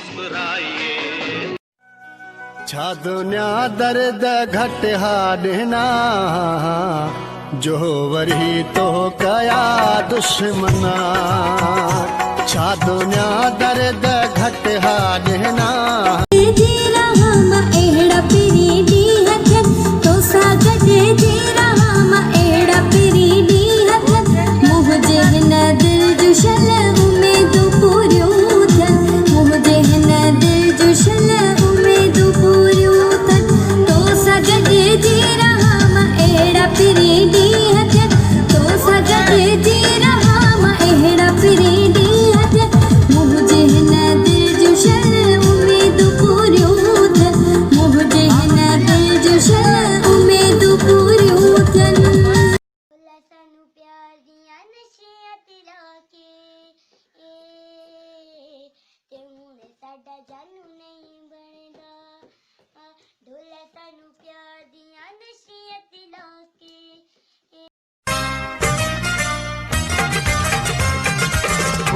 मुस्कुराइए। छा दुनिया दर्द घट हाडना जो वरी तो कया दुश्मना। छा दुनिया दर्द घट हाडना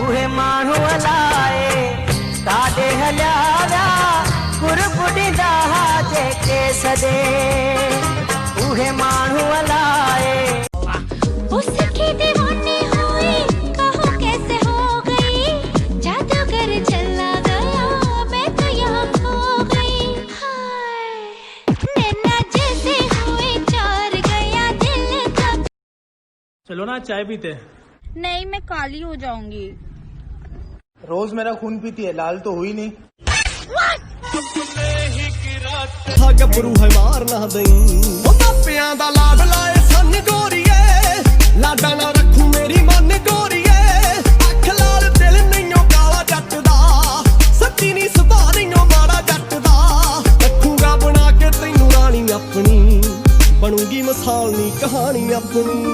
उहे माण्हू हलाए काॾे हलिया विया गुरबुॾींदा जेके सॾे। उहे माण्हू हलाए उसकी दीवानी हुई कहो कैसे हो गई। जादूगर चला गया मैं तो यहाँ खो गई। हाय नैना जैसे हुए चार गया दिल का। चलो ना चाय पीते। नहीं मैं काली हो जाऊंगी। रोज मेरा खून पीती है, लाल तो हुई नहीं। गबरू है मार ना दई मापिया दा लाड लाए सन गोरीए। लाडा ना रखू मेरी मन गोरीए। अख लाल दिल नैयो काला जट दा सच्ची नी सुभा नैयो माड़ा जट दा। रखूंगा बना के तैनू रानी अपनी बनूंगी मिसाल नी कहानी अपनी।